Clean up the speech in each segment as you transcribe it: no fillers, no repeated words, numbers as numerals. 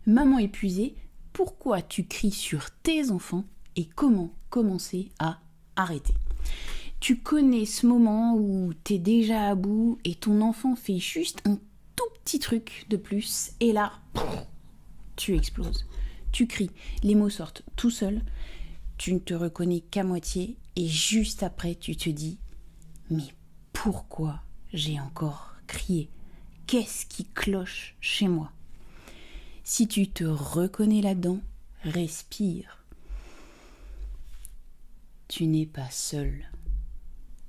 Maman épuisée, pourquoi tu cries sur tes enfants et comment commencer à arrêter? Tu connais ce moment où t'es déjà à bout et ton enfant fait juste un tout petit truc de plus et là, tu exploses. Tu cries, les mots sortent tout seuls, tu ne te reconnais qu'à moitié et juste après tu te dis « Mais pourquoi j'ai encore crié? Qu'est-ce qui cloche chez moi ?» Si tu te reconnais là-dedans, respire. Tu n'es pas seul.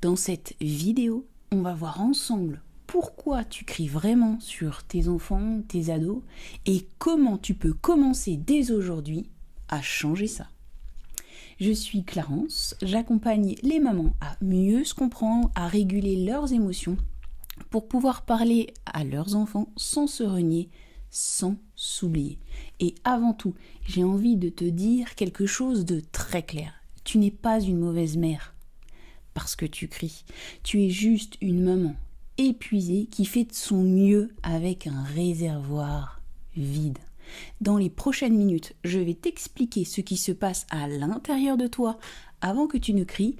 Dans cette vidéo, on va voir ensemble pourquoi tu cries vraiment sur tes enfants, tes ados, et comment tu peux commencer dès aujourd'hui à changer ça. Je suis Clarence, j'accompagne les mamans à mieux se comprendre, à réguler leurs émotions, pour pouvoir parler à leurs enfants sans se renier, sans s'oublier. Et avant tout, j'ai envie de te dire quelque chose de très clair. Tu n'es pas une mauvaise mère parce que tu cries. Tu es juste une maman épuisée qui fait de son mieux avec un réservoir vide. Dans les prochaines minutes, je vais t'expliquer ce qui se passe à l'intérieur de toi avant que tu ne cries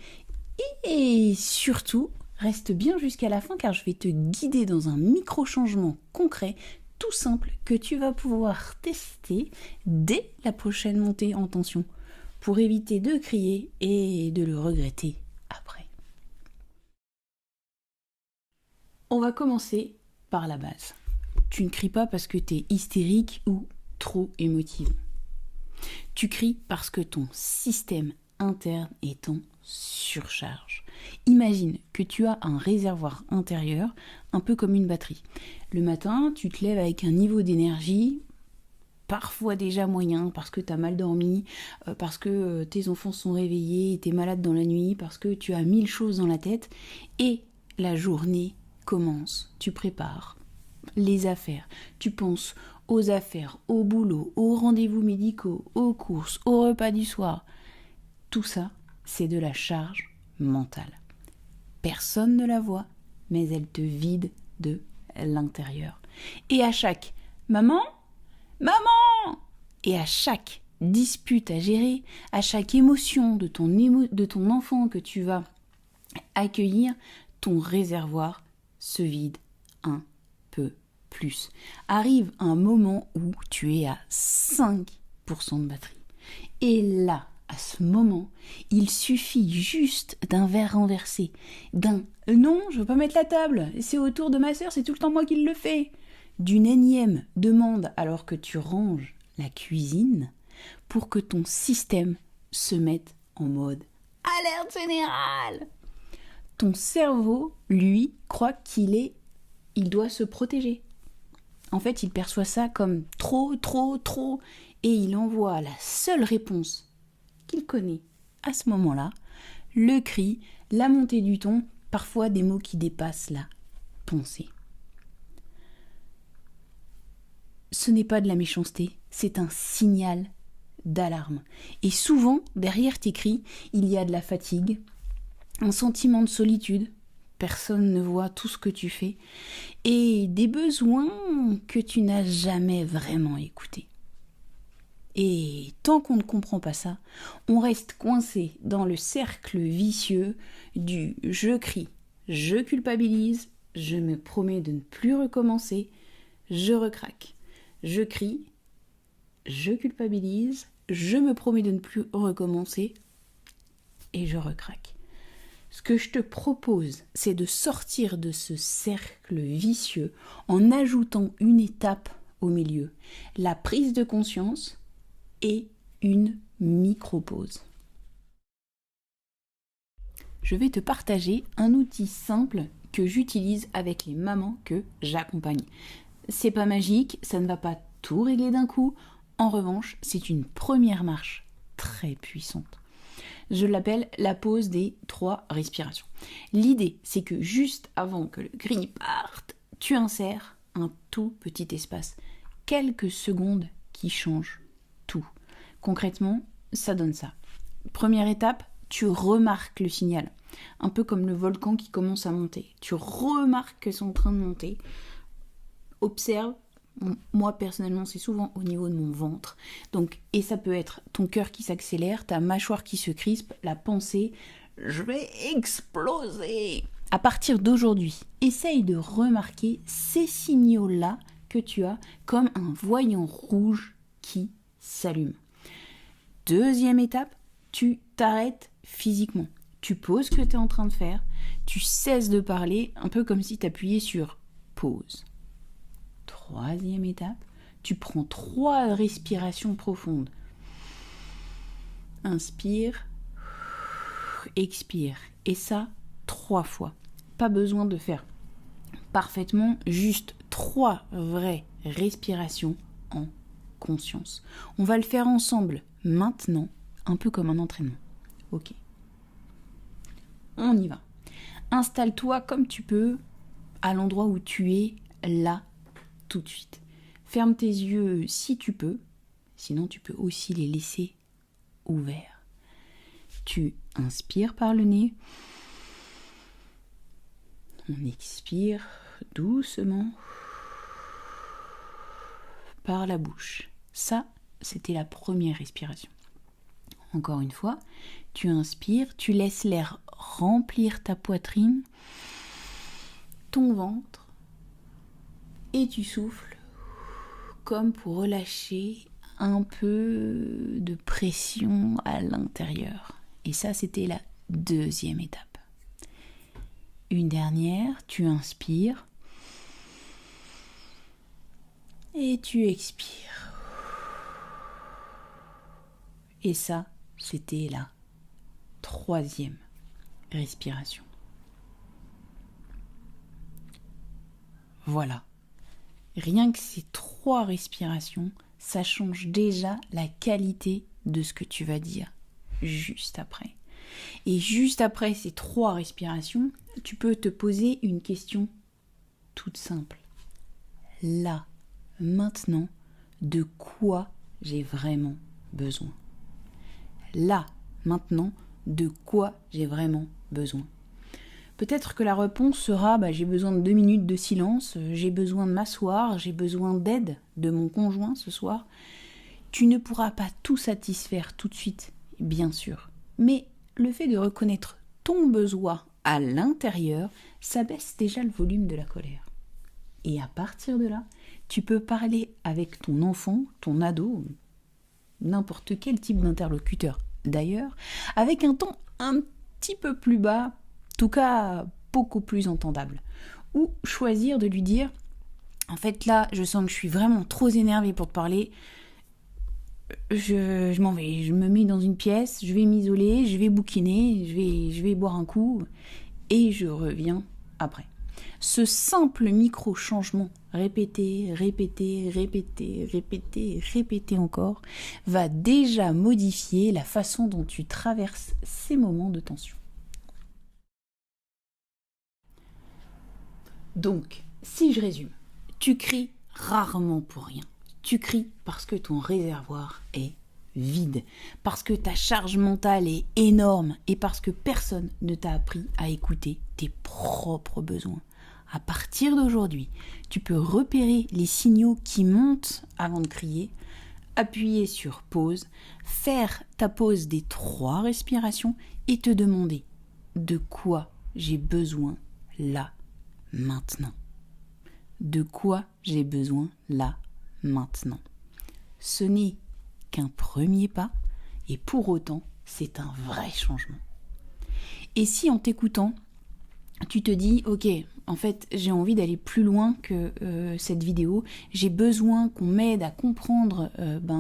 et surtout, reste bien jusqu'à la fin car je vais te guider dans un micro-changement concret tout simple que tu vas pouvoir tester dès la prochaine montée en tension pour éviter de crier et de le regretter après. On va commencer par la base. Tu ne cries pas parce que tu es hystérique ou trop émotive. Tu cries parce que ton système interne est en surcharge. Imagine que tu as un réservoir intérieur, un peu comme une batterie. Le matin, tu te lèves avec un niveau d'énergie parfois déjà moyen, parce que tu as mal dormi, parce que tes enfants sont réveillés, tu es malade dans la nuit, parce que tu as 1000 choses dans la tête, et la journée commence. Tu prépares les affaires, tu penses aux affaires, au boulot, aux rendez-vous médicaux, aux courses, au repas du soir. Tout ça, c'est de la charge mentale. Personne ne la voit, mais elle te vide de l'intérieur. Et à chaque « Maman, maman !» et à chaque dispute à gérer, à chaque émotion de ton enfant que tu vas accueillir, ton réservoir se vide un peu plus. Arrive un moment où tu es à 5% de batterie. Et là, à ce moment, il suffit juste d'un verre renversé, d'un « non, je veux pas mettre la table, c'est au tour de ma sœur, c'est tout le temps moi qui le fais », d'une énième demande alors que tu ranges la cuisine pour que ton système se mette en mode « alerte générale ». Ton cerveau, lui, croit qu'il doit se protéger. En fait, il perçoit ça comme trop, et il envoie la seule réponse qu'il connaît à ce moment-là, le cri, la montée du ton, parfois des mots qui dépassent la pensée. Ce n'est pas de la méchanceté, c'est un signal d'alarme. Et souvent, derrière tes cris, il y a de la fatigue, un sentiment de solitude, personne ne voit tout ce que tu fais, et des besoins que tu n'as jamais vraiment écoutés. Et tant qu'on ne comprend pas ça, on reste coincé dans le cercle vicieux du « je crie, je culpabilise, je me promets de ne plus recommencer, je recraque ». Je crie, je culpabilise, je me promets de ne plus recommencer et je recraque. Ce que je te propose, c'est de sortir de ce cercle vicieux en ajoutant une étape au milieu, la prise de conscience et une micro-pause. Je vais te partager un outil simple que j'utilise avec les mamans que j'accompagne. C'est pas magique, ça ne va pas tout régler d'un coup. En revanche, c'est une première marche très puissante. Je l'appelle la pause des 3 respirations. L'idée, c'est que juste avant que le cri parte, tu insères un tout petit espace. Quelques secondes qui changent tout. Concrètement, ça donne ça. Première étape, tu remarques le signal. Un peu comme le volcan qui commence à monter. Tu remarques que c'est en train de monter. Observe, Moi, personnellement, c'est souvent au niveau de mon ventre. Donc, et ça peut être ton cœur qui s'accélère, ta mâchoire qui se crispe, la pensée « je vais exploser ». À partir d'aujourd'hui, essaye de remarquer ces signaux-là que tu as comme un voyant rouge qui s'allume. Deuxième étape, tu t'arrêtes physiquement. Tu poses ce que tu es en train de faire, tu cesses de parler, un peu comme si tu appuyais sur pause. Troisième étape, tu prends 3 respirations profondes. Inspire, expire. Et ça, 3 fois. Pas besoin de faire parfaitement, juste 3 vraies respirations en conscience. On va le faire ensemble maintenant, un peu comme un entraînement. Ok. On y va. Installe-toi comme tu peux à l'endroit où tu es là tout de suite. Ferme tes yeux si tu peux, sinon tu peux aussi les laisser ouverts. Tu inspires par le nez. On expire doucement par la bouche. Ça, c'était la première respiration. Encore une fois, tu inspires, tu laisses l'air remplir ta poitrine, ton ventre, et tu souffles comme pour relâcher un peu de pression à l'intérieur. Et ça, c'était la deuxième étape. Une dernière, tu inspires et tu expires. Et ça, c'était la troisième respiration. Voilà. Rien que ces 3 respirations, ça change déjà la qualité de ce que tu vas dire juste après. Et juste après ces 3 respirations, tu peux te poser une question toute simple. Là, maintenant, de quoi j'ai vraiment besoin ? Là, maintenant, de quoi j'ai vraiment besoin ? Peut-être que la réponse sera j'ai besoin de 2 minutes de silence, j'ai besoin de m'asseoir, j'ai besoin d'aide de mon conjoint ce soir. Tu ne pourras pas tout satisfaire tout de suite, bien sûr. Mais le fait de reconnaître ton besoin à l'intérieur, ça baisse déjà le volume de la colère. Et à partir de là, tu peux parler avec ton enfant, ton ado, n'importe quel type d'interlocuteur d'ailleurs, avec un ton un petit peu plus bas, en tout cas beaucoup plus entendable. Ou choisir de lui dire, en fait là, je sens que je suis vraiment trop énervée pour te parler, je m'en vais, je me mets dans une pièce, je vais m'isoler, je vais bouquiner, je vais boire un coup, et je reviens après. Ce simple micro-changement, répété encore, va déjà modifier la façon dont tu traverses ces moments de tension. Donc, si je résume, tu cries rarement pour rien. Tu cries parce que ton réservoir est vide, parce que ta charge mentale est énorme et parce que personne ne t'a appris à écouter tes propres besoins. À partir d'aujourd'hui, tu peux repérer les signaux qui montent avant de crier, appuyer sur pause, faire ta pause des 3 respirations et te demander de quoi j'ai besoin là, maintenant. De quoi j'ai besoin là, maintenant. Ce n'est qu'un premier pas et pour autant, c'est un vrai changement. Et si en t'écoutant, tu te dis, ok, en fait, j'ai envie d'aller plus loin que cette vidéo. J'ai besoin qu'on m'aide à comprendre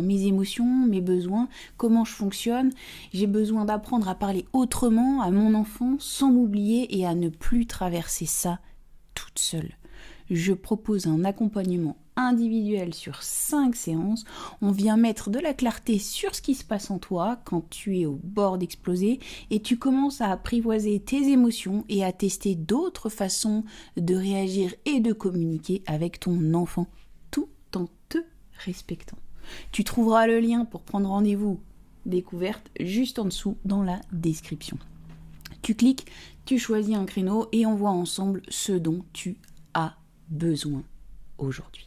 mes émotions, mes besoins, comment je fonctionne. J'ai besoin d'apprendre à parler autrement à mon enfant sans m'oublier et à ne plus traverser ça toute seule. Je propose un accompagnement individuel sur 5 séances. On vient mettre de la clarté sur ce qui se passe en toi quand tu es au bord d'exploser et tu commences à apprivoiser tes émotions et à tester d'autres façons de réagir et de communiquer avec ton enfant tout en te respectant. Tu trouveras le lien pour prendre rendez-vous découverte juste en dessous dans la description. Tu cliques, tu choisis un créneau et on voit ensemble ce dont tu as besoin aujourd'hui.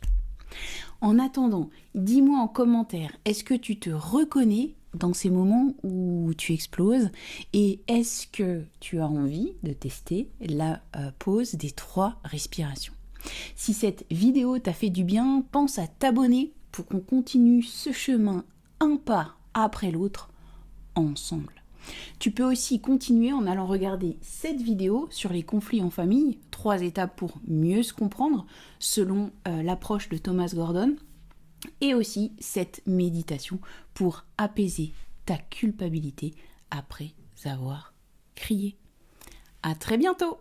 En attendant, dis-moi en commentaire, est-ce que tu te reconnais dans ces moments où tu exploses et est-ce que tu as envie de tester la pause des 3 respirations? Si cette vidéo t'a fait du bien, pense à t'abonner pour qu'on continue ce chemin un pas après l'autre ensemble. Tu peux aussi continuer en allant regarder cette vidéo sur les conflits en famille, 3 étapes pour mieux se comprendre selon l'approche de Thomas Gordon, et aussi cette méditation pour apaiser ta culpabilité après avoir crié. À très bientôt!